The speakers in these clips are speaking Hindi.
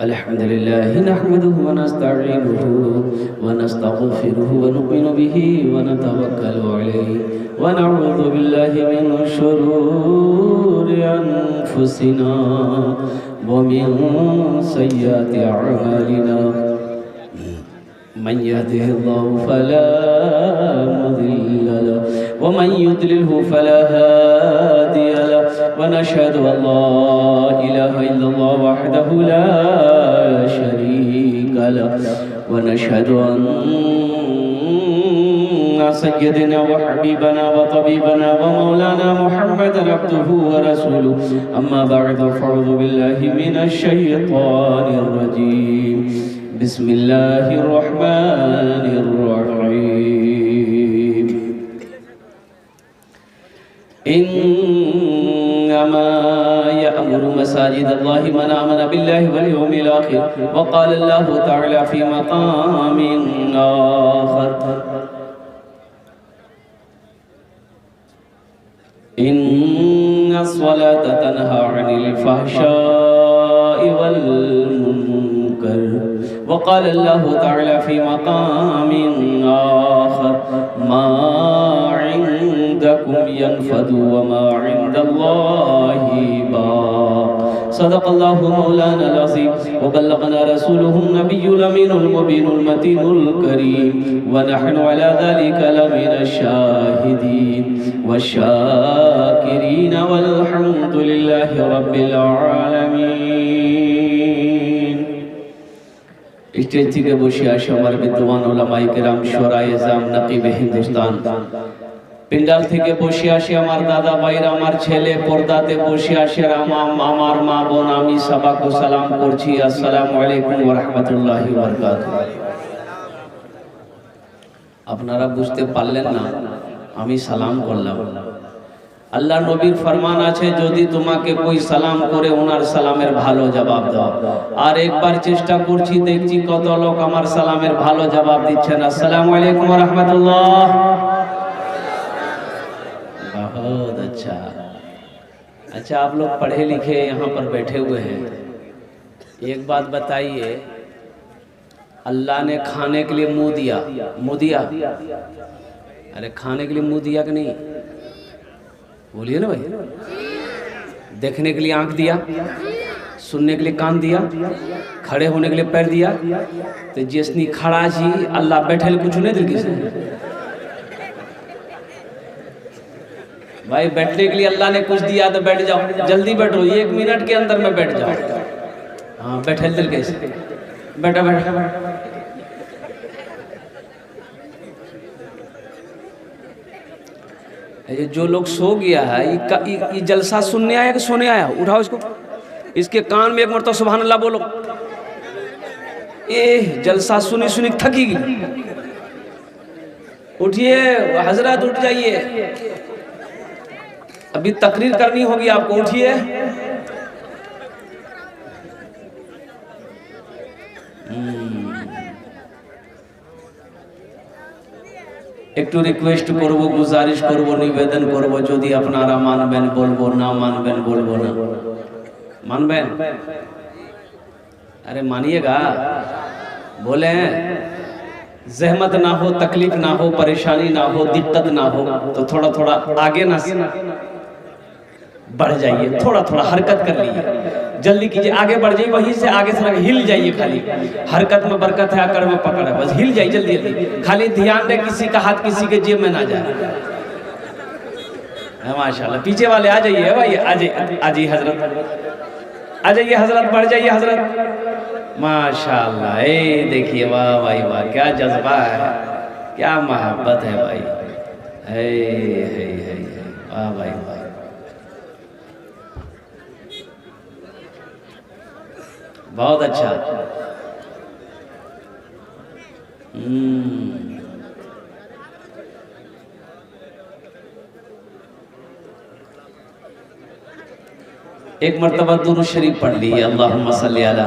अल्हम्दुलिल्लाह नहमदुहु व नस्तईनुहु व नस्तगफिरुहु व नुमिनु बिही व नतवक्कलु अलैहि व नऊज़ु बिल्लाहि मिन शुरूरि अनफुसिना व मिन सय्यिआति अअमालिना मन यहदिहिल्लाहु फला मुदिल्ल लहु व मन युद्लिलहु फला हादिय लहु व नशहदु अल्ला इलाहा इल्लल्लाह वहदहु ला शरीका लहु व नशहदु अन्ना सय्यदना व हबीबना व तबीबना व मौलाना मुहम्मदन अब्दुहु व रसूलुहु अम्मा बअद फअऊज़ु बिल्लाहि मिनश शैतानिर रजीम बिस्मिल्लाहिर्रहमानिर्रहीम इन्नमा यअमुरु मसाजिदल्लाहि मन आमन बिल्लाहि वल यौमिल आखिर व क़ाल अल्लाहु तआला फ़ी मक़ामिन आखर इन्नस्सलात तन्हा अनिल फ़हशाइ वल मुनकर वक़ाल अल्लाहु तआला फ़ी मक़ामिन आखर मा इन्दकुम यनफ़दु व मा इन्दल्लाहि बाक़ सदक़ल्लाहु मौलाना अज़ीम व बल्लग़ना रसूलुहुन नबियुल अमीनुल मुबीनुल मतीनुल करीम व नहनु अला ज़ालिका लमिनश शाहिदीन वश्शाकिरीन वल्हम्दुलिल्लाहि रब्बिल आलमीन। स्टेज থেকে বসে আসে আমার বিদ্বান উলামায়ে কেরাম শুরায়ে জাম নকিবে হিন্দুস্তান, পিন্ডাল থেকে বসে আসে আমার দাদা ভাইরা, আমার ছেলে পর্দাতে বসে আসে আমার মা বোন, আমি সবাইকে সালাম করছি আসসালামু আলাইকুম ওয়া রাহমাতুল্লাহি ওয়া বারাকাতুহু। আপনারা বুঝতে পারলেন না আমি সালাম করলাম। আল্লাহ নবীর ফরমান আছে যদি তোমাকে কই সালাম করে ওনার সালামের ভালো জবাব দাও। আর একবার চেষ্টা করছি, দেখছি কত লোক আমার সালামের ভালো জবাব দিচ্ছেন। আসসালামু আলাইকুম ওয়া রাহমাতুল্লাহ। बहुत अच्छा। अच्छा, आप लोग पढ़े लिखे यहाँ पर बैठे हुए हैं, एक बात बताइए, अल्लाह ने खाने के लिए मुंह दिया, मुंह दिया, अरे खाने के लिए मुंह दिया कि नहीं? बोलिए ना भाई। देखने के लिए आंख दिया, सुनने के लिए कान दिया, खड़े होने के लिए पैर दिया, तो जिसने खड़ा जी अल्लाह बैठे कुछ नहीं दिल किसी भाई। बैठने के लिए अल्लाह ने कुछ दिया तो बैठ जाओ, जल्दी बैठो, 1 मिनट के अंदर में बैठ जाओ। हाँ बैठे दिल कैसे, बैठा बैठा बैठा। ये जो लोग सो गया है ये जलसा सुनने आया कि सोने आया? उठाओ इसको, इसके कान में एक मरतबा सुभान अल्लाह बोलो। ए जलसा सुनी सुनी थकी गई, उठिए हजरत, उठ जाइए, अभी तकरीर करनी होगी आपको, उठिए। একটু রিকোয়েস্ট করব, গুজারিশ করব, নিবেদন করব, যদি আপনারা মানবেন বলবো, না মানবেন বলবো না। मानबेन? अरे मानिएगा, बोले जहमत ना हो, तकलीफ ना हो, परेशानी ना हो, दिक्कत ना हो, तो थोड़ा थोड़ा आगे ना बढ़ जाइए, थोड़ा थोड़ा हरकत कर लीजिए, जल्दी कीजिए, आगे बढ़ जाइए, वहीं से आगे से हिल जाइए। खाली हरकत में बरकत है, अकड़ में पकड़ है, बस हिल जाइए जल्दी जल्दी। खाली ध्यान दे किसी का हाथ किसी के जेब में ना जाए। माशाल्लाह, पीछे वाले आ जाइए भाई, आ जाइए हजरत, आ जाइए हजरत, बढ़ जाइए हजरत। माशाल्लाह, ए देखिए, वाह भाई वाह, क्या जज्बा है, क्या मोहब्बत है भाई, है वाह भाई वाह। बहुत अच्छा। एक मरतबा दुरूद शरीफ पढ़ ली, अल्लाहुम्मा सल्ली अला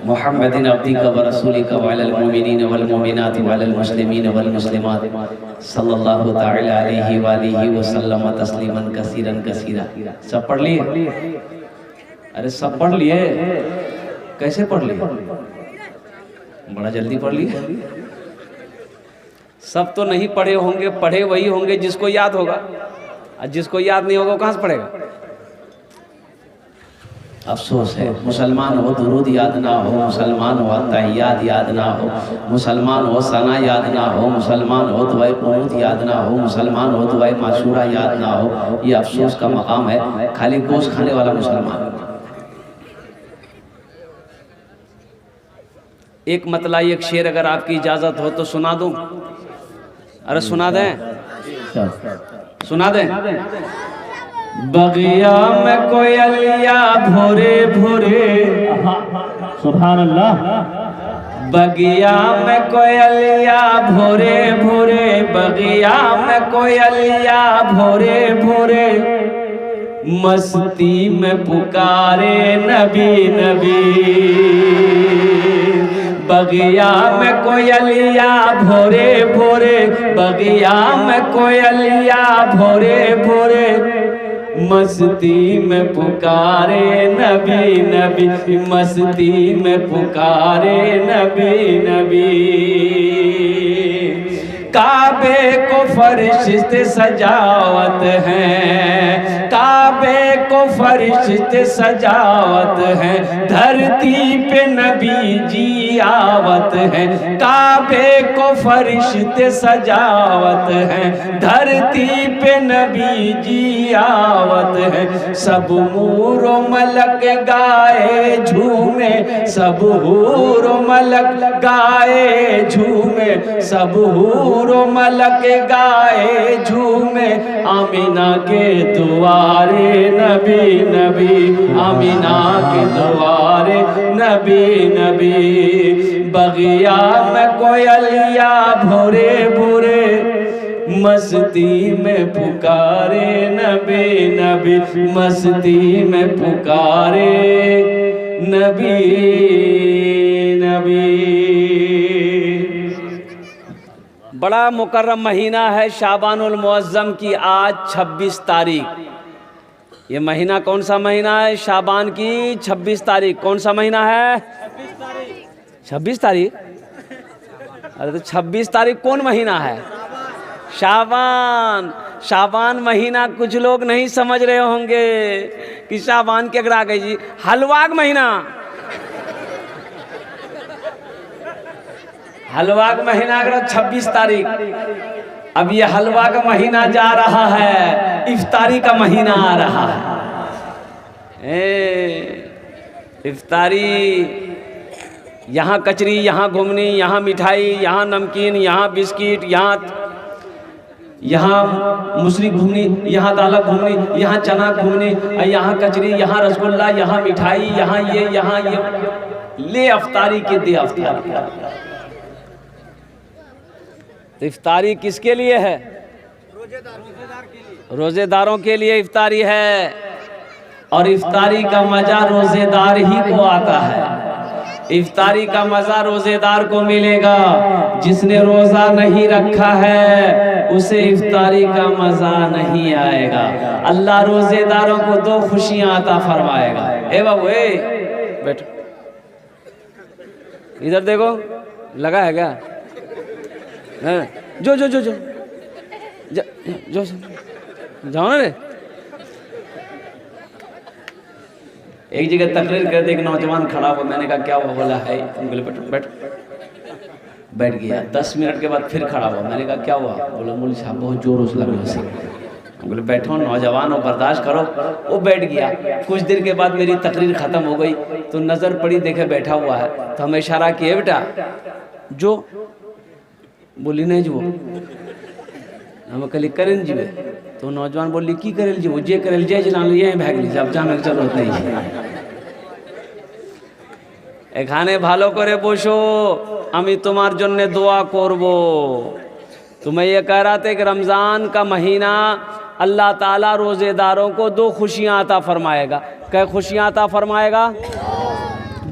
मुहम्मदिन अब्दिका व रसूलिका व अलल मुमिनीन वल मुमिनात व अलल मुस्लिमीन वल मुस्लिमात सल्लल्लाहु तआला अलैहि व आलिहि व सल्लम तस्लीमन कसीरन कसीरा। सब पढ़ लिए? अरे सब पढ़ लिए? कैसे पढ़ लिए? बड़ा जल्दी पढ़ लिए। सब तो नहीं पढ़े होंगे, पढ़े वही होंगे जिसको याद होगा, और जिसको याद नहीं होगा वो कहाँ से पढ़ेगा? अफसोस है, मुसलमान हो दुरूद याद ना हो, मुसलमान हो तहियात याद ना हो, मुसलमान हो सना याद ना हो, मुसलमान हो दुआए कुनूत याद ना हो, मुसलमान हो दुआए माशूरा याद ना हो। ये अफसोस का मकाम है, खाली गोश्त खाने वाला मुसलमान। एक मतला एक शेर अगर आपकी इजाज़त हो तो सुना दूं? अरे सुना दें, सुना दें। बगिया में कोयलिया भोरे भोरे, सुभान अल्लाह। बगिया में कोयलिया भोरे भोरे, बगिया में कोयलिया भोरे भोरे, मस्ती में पुकारे नबी नबी। बगिया में कोयलिया भोरे भोरे, बगिया में कोयलिया भोरे भोरे, मस्ती में पुकारे नबी नबी, मस्ती में पुकारे नबी नबी। काबे को फरिश्ते सजावत हैं, काबे को फरिश्ते सजावत हैं, धरती पे नबी जी आवत हैं। काबे को फरिश्ते सजावत हैं, धरती पे नबी जी आवत हैं। सब मूरो मलक गाए झूमे, सब हूर मलक गाए झूमे, सब हूर मलक गाए झूमे, आमीना के दुआरे नबी नबी, आमीना के दुआरे नबी नबी। बगिया में कोयलिया भोरे भोरे, मस्ती में पुकारे नबी नबी, मस्ती में पुकारे नबी नबी। बड़ा मुकर्रम महीना है शाबानुल मुअज्जम की, आज 26 तारीख। ये महीना कौन सा महीना है? शाबान की 26 तारीख। कौन सा महीना है? 26 तारीख। अरे तो 26 तारीख कौन महीना है? शाबान। शाबान महीना कुछ लोग नहीं समझ रहे होंगे कि शाबान के अगर आ गई जी, हलवा का महीना, हलवा का महीना अगर 26 तारीख। अब ये हलवा का महीना जा रहा है, इफ्तारी का महीना आ रहा है। इफ्तारी, यहाँ कचरी, यहाँ घुगनी, यहाँ मिठाई, यहाँ नमकीन, यहाँ बिस्किट, यहाँ मुसरी घुगनी, यहाँ दाल घुगनी, यहाँ चना घुगनी, यहाँ कचरी, यहाँ रसगुल्ला, यहाँ मिठाई, यहाँ ये ले अफ्तारी के दे अफ्तारी। तो इफ्तारी किसके लिए है? रोजेदारों के लिए इफ्तारी है। और इफ्तारी का मजा रोजेदार ही को आता है। इफ्तारी का मजा रोजेदार को मिलेगा। जिसने रोजा नहीं रखा है उसे इफ्तारी का मजा नहीं आएगा। अल्लाह रोजेदारों को 2 खुशियां अता फरमाएगा। ए बाबू, ए बैठो, इधर देखो, लगा है क्या? जो जो जो जो जो जाओ ना रे। एक जगह तकरीर करते एक नौजवान खड़ा हुआ, मैंने कहा क्या हुआ? बोला है, बोले बैठो बैठ। बैठ गया। 10 मिनट के बाद फिर खड़ा हुआ, मैंने कहा क्या हुआ? बोला मौलवी साहब बहुत जोरों से लग रहा है। बोले बैठो, नौजवान हो, बर्दाश्त करो। वो बैठ गया। कुछ देर के बाद मेरी तकरीर ख़त्म हो गई तो नज़र पड़ी, देखे बैठा हुआ है, तो हमें इशारा किए, बेटा जो। बोली नहीं जो हम कल करें जीवे। तो नौजवान बोली की करेल जी? जे करेल जे जान लिए भाग लीजिए, अब जाने की जरूरत नहीं। এখানে ভালো করে বসো, আমি তোমার জন্য দোয়া করব। तुम्हें ये कह रहा था कि रमज़ान का महीना अल्लाह ताला रोज़ेदारों को 2 खुशियाँ अता फरमाएगा। क्या खुशियाँ अता फरमाएगा?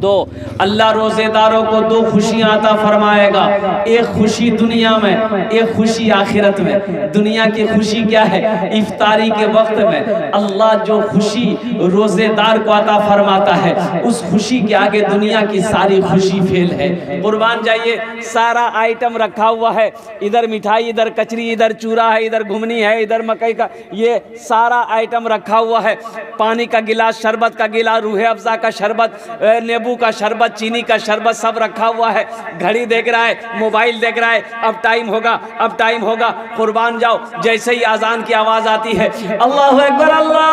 दो, अल्लाह रोज़ेदारों को दो खुशियाँ अता फरमाएगा, एक खुशी दुनिया में, एक खुशी आखिरत में। दुनिया की खुशी क्या है? इफ्तारी के वक्त में अल्लाह जो खुशी रोज़ेदार को अता फरमाता है, उस खुशी के आगे दुनिया की सारी खुशी फेल है। कुर्बान जाइए, सारा आइटम रखा हुआ है, इधर मिठाई, इधर कचरी, इधर चूरा है, इधर घुमनी है, इधर मकई का, ये सारा आइटम रखा हुआ है। पानी का गिलास, शरबत का गिलास, रूह अफ़ज़ा का शरबत, नींबू का शरबत, चीनी का शरबत, सब रखा हुआ है। घड़ी देख रहा है, मोबाइल देख रहा है, अब टाइम होगा, अब टाइम होगा। कुर्बान जाओ, जैसे ही अजान की आवाज़ आती है, अल्लाहु अकबर, अल्लाहु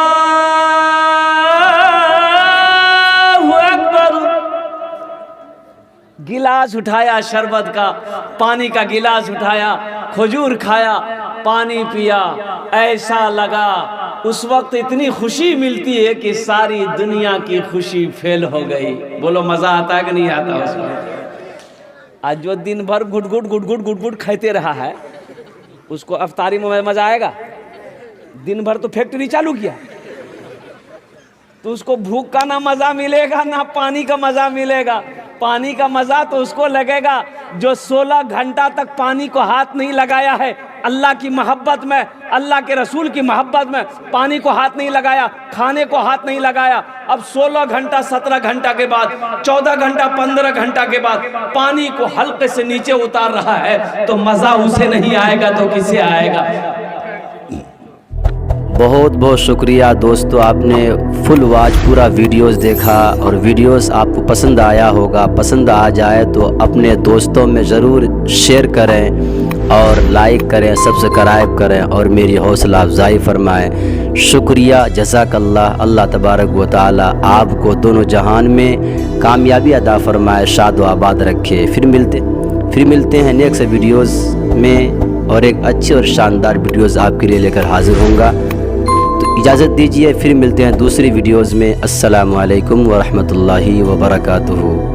अकबर, गिलास उठाया शरबत का, पानी का गिलास उठाया, खजूर खाया, पानी पिया, ऐसा लगा उस वक्त इतनी खुशी मिलती है कि सारी दुनिया की खुशी फेल हो गई। बोलो मज़ा आता है कि नहीं आता उसमें? आज जो दिन भर गुट गुट खाते रहा है, उसको अफ्तारी में मज़ा आएगा? दिन भर तो फैक्ट्री चालू किया, तो उसको भूख का ना मज़ा मिलेगा, ना पानी का मज़ा मिलेगा। पानी का मज़ा तो उसको लगेगा जो 16 घंटा तक पानी को हाथ नहीं लगाया है, अल्लाह की मोहब्बत में, अल्लाह के रसूल की मोहब्बत में पानी को हाथ नहीं लगाया, खाने को हाथ नहीं लगाया। अब 16 घंटा, 17 घंटा के बाद, 14 घंटा, 15 घंटा के बाद पानी को हल्के से नीचे उतार रहा है, तो मज़ा उसे नहीं आएगा तो किसे आएगा? बहुत बहुत शुक्रिया दोस्तों, आपने फुल वॉच पूरा वीडियोस देखा और वीडियोस आपको पसंद आया होगा। पसंद आ जाए तो अपने दोस्तों में ज़रूर शेयर करें और लाइक करें, सब्सक्राइब करें और मेरी हौसला अफजाई फरमाएं। शुक्रिया, जज़ाकल्लाह। अल्लाह तबारक व तआला आपको दोनों जहान में कामयाबी अता फरमाए, शाद व आबाद रखे। फिर मिलते हैं नेक्स्ट वीडियोज़ में और एक अच्छी और शानदार वीडियोज़ आपके लिए लेकर हाजिर होऊंगा। इजाज़त दीजिए, फिर मिलते हैं दूसरी वीडियोज़ में। अस्सलामु अलैकुम व रहमतुल्लाहि व बरकातुहू।